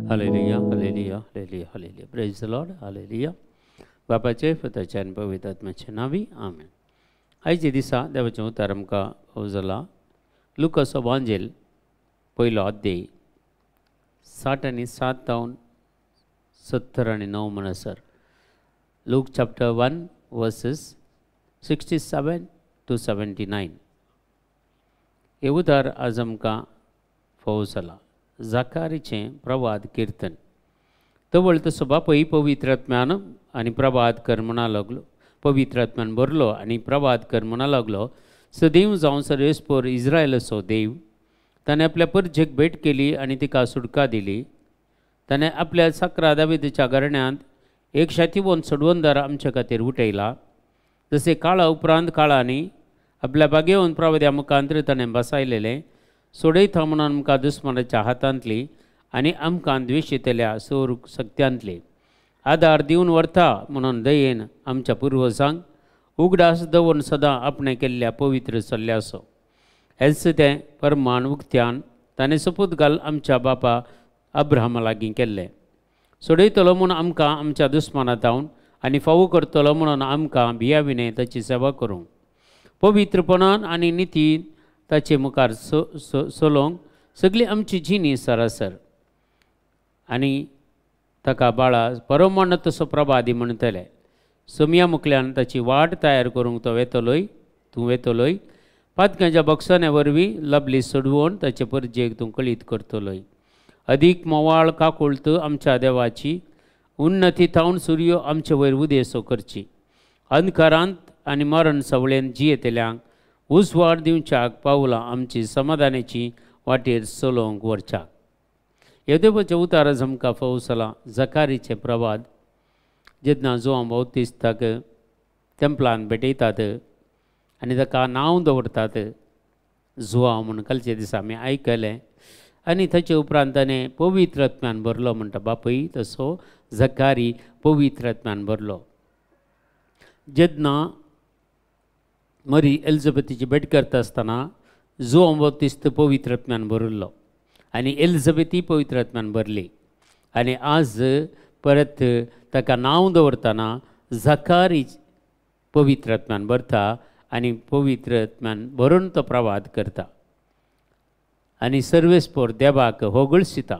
Hallelujah hallelujah hallelujah hallelujah praise the lord hallelujah. बापाचे पुताचे आनी पवित्र आत्म्याचे नावी आमेन. आयचे दिसा देवाचें उतार आमकां जाला लुकास एवांजेल पयलो अध्याय 60 आनी 7 जावन 70 आनी 9 म्हणसर. Look chapter 1 versus 67 to 79. हे उतार आज आमकां फावो जाला. जाकारीचें प्रवाद कीर्तन. तवळ तसो बापूय पवित्र आत्म्यान आनी प्रवाद कर म्हणा लागलो. पवित्र आत्म्यान भरलो आनी प्रवाद कर म्हणा लागलो. सदैव जावं सर्वेस्पोर इस्रायलाचो देव. ताणें आपल्या परजेक भेट केली आनी तिका सुटका दिली. ताणें आपल्या साकरा दाविदाच्या घराण्यांत एक शातिवंत सोडवंदार आमचे खातीर उठयला. जसे काळा उपरांत काळांनी आपल्या बागेवन प्रवाद्या मुखांतर ताणें बसायलेलें सोडयता म्हणून आमकां दुस्मनाच्या हातांतली आनी आमकां द्वेशितल्या सोर सक्त्यांतली आदार दिवन व्हरता म्हणून दयेन आमच्या पुर्वजांक उगडास दवरून सदां आपणे केल्ल्या पवित्र सल्ल्यासो. हेच तें परमान उक्त्यान ताणें सपूत घाल आमच्या बापा अब्राहमा लागीं केल्लें. सोडयतलो म्हणून आमकां आमच्या दुस्मानांतावन आनी फावो करतलो म्हणून आमकां भियाविने ताची सेवा करूंक. पवित्रपणान आनी नितीन ताचे मुखार सोलोवंक सगळी आमची जिणी सरासर. आनी ताका बाळा परमण तसो प्रभादी म्हणटले. सोमया मुखल्यान ताची वाट तयार करूंक तो वेतलोय तूं वेतलोय. पातक्याच्या बक्षान्या वरवीं लबली सोडवून ताचे परजेक तूं कळीत करतलोय. अदीक मोवाळ काकुळत आमच्या देवाची उन्नती थावन सूर्य आमचे वयर उदेसो करची. अंधकारांत आनी मरण सवळेन जियेतल्यांक उजवाड दिवच्याक पावलां आमची समाधानाची वाटेर चलोवंक व्हरच्याक. येदेवाच्या उताराच आमकां फावो जाला जकारीचे प्रवाद. जेन्ना जोआन बावतिस्ताक तेंपलान भेटयतात आनी ताका नांव दवरतात जुआंव म्हूण कालचे दिसा आमी आयकलें. आनी ताचे उपरांत ताणें पवित्र आत्म्यान भरलो म्हणटा बापूय तसो जकारी पवित्र आत्म्यान भरलो. जेन्ना मरी एलिझाबेथीची भेट करता आसतना जोआन बावतिस्त पवित्र आत्म्यान भरिल्लो आनी एलिझाबेथी पवित्र आत्म्यान भरली. आनी आज परत ताका नांव दवरतना जकारी पवित्र आत्म्यान भरता आनी पवित्र आत्म्यान भरून तो प्रवाद करता. आनी सर्वेस्पोर देवाक होगळसिता.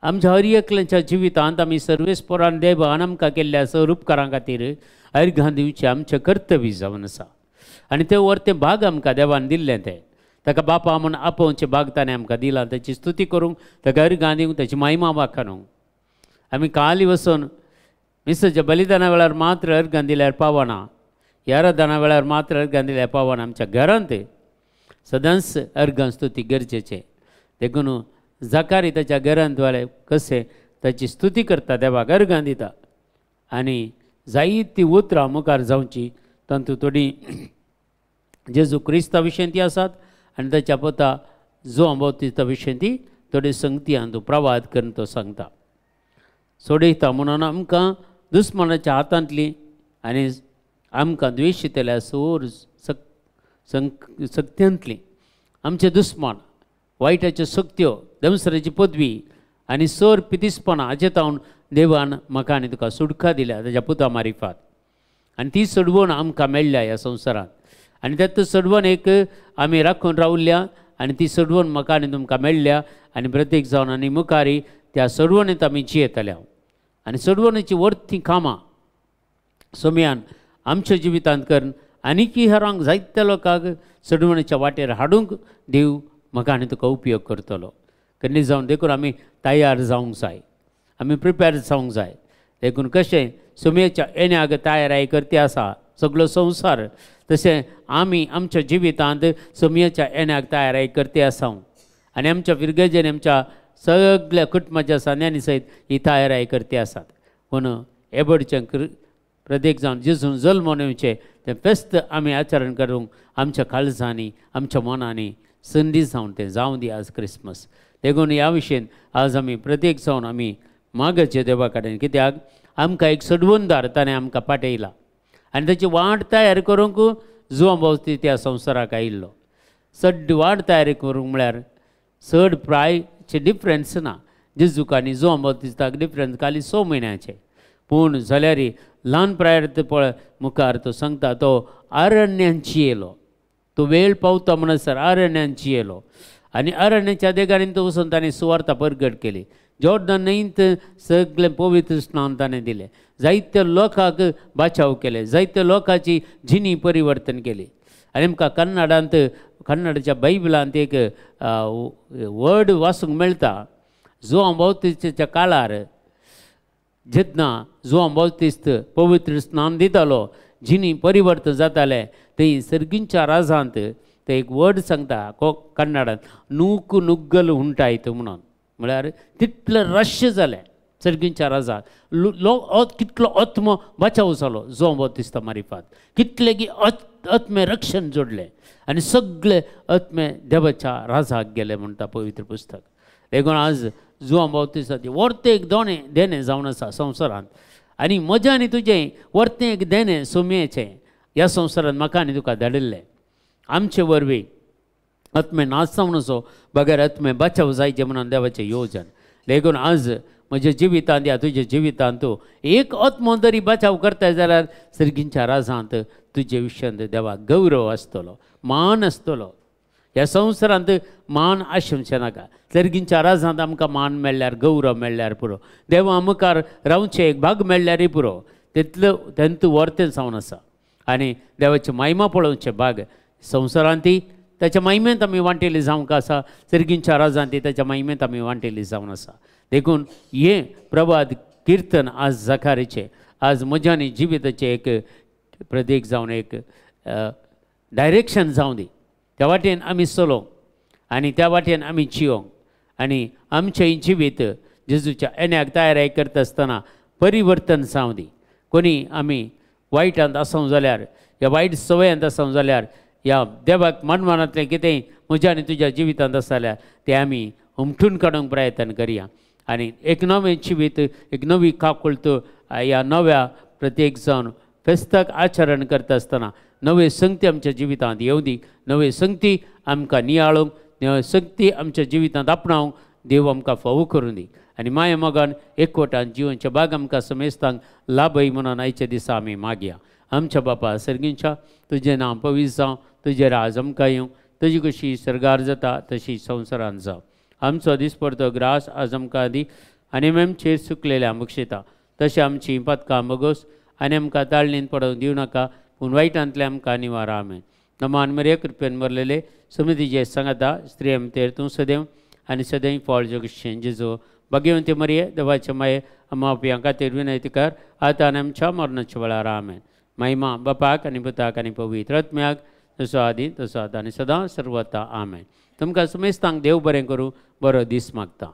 आमच्या हर एकल्याच्या जिवितांत आमी सर्वेस्पोरान देवान आमकां केल्ल्या सर उपकारां खातीर अर्घां दिवचें आमचें कर्तव्य जावन आसा. आनी तें व्हरतें भाग आमकां देवान दिल्लें तें. ताका बापा म्हूण आपोवचें भाग ताणें आमकां दिलां. ताची स्तुती करूंक ताका अर्घां दिवंक ताची महिमा वाखाणूंक. आमी काली वचून मिसाच्या बलिदाना वेळार मात्र अर्घां दिल्यार पावना. याराधना वेळार मात्र अर्घां दिल्यार पावना. आमच्या घरांत सदांच अर्घां स्तुती गरजेचें. देखून जकारी ताच्या घरांत वाले कशें ताची स्तुती करता देवाक अर्घां दिता. आनी जायतीं उतरां मुखार जावची तातूंत थोडीं जेजू क्रिस्ता विशयी ती आसात आनी ताच्या पोता जोआन बावतिस्ता विशयी ती थोडी संगतीयान तूं प्रवाद करून तो सांगता. सोडयता म्हणून आमकां दुस्मनाच्या हातांतली आनी आमकां द्वेशितल्या सोर सक्त्यांतली आमचे दुस्मान वायटाच्यो सक्त्यो दमसराची पदवी आनी सोर पितीसपणां हाचे तावन देवान म्हाका आनी तुका सुटका दिल्या ताच्या पुता मारिफात. आनी ती सोडवण आमकां मेळ्ळ्या ह्या संवसारांत. आनी त्यात सोडवण एक आमी राखून रावल्या आनी ती सोडवण म्हाका आनी तुमकां मेळ्ळ्या. आनी प्रत्येक जावन आनी मुखारी त्या सोडवणेंत आमी जियेतल्या. आनी सोडवणेची वर्ती कामां सोम्यान आमच्या जिवितांत करून आनीकय हेरांक जायत्या लोकांक सोडवणेच्या वाटेर हाडूंक देव म्हाका आनी तुका उपयोग करतलो. कन्नी जावन देखून आमी तयार जावंक जाय. आमी प्रिपेर जावंक जाय. देखून कशें सोम्याच्या येण्याक तयाराय करती आसा सगळो संवसार तशें आमी आमच्या जिवितांत सोम्याच्या येण्याक तयाराय करती आसा. आनी आमच्या विरगजेन आमच्या सगळ्या कुटुंबाच्या सान्यांनी सयत ही तयाराय करती आसात. पूण एबडचें प्रत्येक जावन जेजून जल्म येवचें तें फेस्त आमी आचरण करूंक आमच्या काळजांनी आमच्या मनांनी संदी जावन तें जावं दी आज क्रिसमस. देखून ह्या विशयेन आज आमी प्रत्येक जावन आमी मागचे देवा कडेन. कित्याक आमकां एक सोडवणदार ताणें आमकां पाठयला आनी ताची वाट तयार करूंक जोआन बावतिस्त त्या संवसाराक आयिल्लो. सड्ड वाट तयार करूंक म्हळ्यार चड प्रायचे डिफरन्स ना. जेजूक आनी जोन बाप्तिस्ताक डिफरन्स खाली 6 म्हयन्याचे. पूण जाल्यार ल्हान प्रायर पळय मुखार तो सांगता तो अरण्यांची येयलो. तो वेळ पावता म्हणसर अरण्यांची येयलो आनी अरण्याच्या देगांनी तो वचून ताणें सुवार्ता परगट केली. जॉर्डन न्हंयत सगळें पवित्र स्नान ताणें दिलें. जायत्या लोकांक बाचाव केले. जायत्या लोकांची जिणी परिवर्तन केली. आनी आमकां कन्नडाच्या बायबलांत एक वर्ड वाचूंक मेळटा. जोन बाप्तिस्ताच्या काळार जेन्ना जोन बाप्तिस्त पवित्र स्नान दितालो जिणी परिवर्तन जातालें थंय सर्गींच्या राजांत ते एक वर्ड सांगता कन्नडांत नूक नुग्गल हुंटायत म्हणून. म्हळ्यार तितलें रश्य जालें सर्गींच्या राजांत. कितलो आत्म बचाव जालो जोन बाप्तिस्ता मारिफात. कितले की आत्मे रक्षण जोडलें आनी सगळे आत्मे देवाच्या राजाक गेले म्हणटा पवित्र पुस्तक. देखून आज जोन बाप्तिस्ताचें वर्तेक देणें जावन आसा संवसारांत. आनी म्हजें आनी तुजें वर्तेक देणें सोम्येचें ह्या संवसारांत म्हाका आनी तुका धाडिल्लें. आमचे वरवीं आत्मे नाश जावन असो बगैर आत्मे बचाव जायचे म्हणून देवाचें योजन. देखून आज म्हज्या जिवितांत या तुज्या जिवितांत तूं एक आत्मो जरी बचाव करता जाल्यार सर्गींच्या राजांत तुजे विशयांत देवाक गौरव आसतलो, मान आसतलो. ह्या संवसारांत मान आशुंचें नाका. सर्गींच्या राजांत आमकां मान मेळ्ळ्यार गौरव मेळ्ळ्यार पुरो. देवा मुखार रावचें एक भाग मेळ्ळ्यारय पुरो. तितलो तेंत वर्तें जावन आसा. आनी देवाची महिमा पळोवचें भाग संवसारांतय त्याच्या महिमेंत आमी वांटेली जावंक आसा. सर्गींच्या राजांत त्याच्या महिमेंत आमी वांटेली जावन आसा. देखून हे प्रभात कीर्तन आज जकारीचें आज म्हज्या आनी जिविताचें एक प्रतीक जावन एक डायरेक्शन जावं दी. त्या वाटेन आमी चलोवंक आनी त्या वाटेन आमी जियोंक आनी आमचें जिवीत जेजूच्या येण्याक तयारी करता आसतना परिवर्तन जावं दी. कोणी आमी वायटांत आसूं जाल्यार ह्या वायट संवयांत आसूं जाल्यार ह्या देवाक मनमनांतलें कितेंय म्हज्या आनी तुज्या जिवितांत आसा जाल्यार तें आमी उमटून काडूंक प्रयत्न करया. आनी एक नवें जिवीत एक नवी काकुळत ह्या नव्या प्रत्येक जावन फेस्ताक आचरण करता आसतना नवे संगती आमच्या जिवितांत येवं दी. नवे संगती आमकां नियाळोवंक नवे संगती आमच्या जिवितांत आपणावंक देव आमकां फावो करूं दी. आनी माया मोगान एकवटान जिवनचे भाग आमकां समेस्तांक लाभय म्हणून आयच्या दिसा आमी मागया. आमच्या बापा सर्गींच्या तुजें नांव पवित्र जावं. तुजें राज आमकां येवं. तुजी कशी सरगार जाता तशी संवसारांत जावं. आमचो दिसपडतो ग्रास आज आमकां दी आनी आमचेर सुकलेल्या मुक्षिता तशें आमची पथकां बगोस आनी आमकां ताळणेन पडोवंक दिवं नाका पूण वायटांतले आमकां निवारा. आमेन. नमान मरे कृपेन मरलेले समितीचे सांगाता स्त्री आमतेर तूं सदैव आनी सदैव फळ जगतशें जेजो भाग्यवंती मरिये देवाचे माये अम्मा पियां खातीर विनंती कर आतां आनी आमच्या मरणाच्या वेळार. आमेन. महिमा बापाक आनी पुताक आनी पवित्र आत्म्याक तसो आदी तसो आतां आनी सदां सर्वता. आमेन. तुमकां समेस्तांक देव बरें करूं. बरो दीस मागता.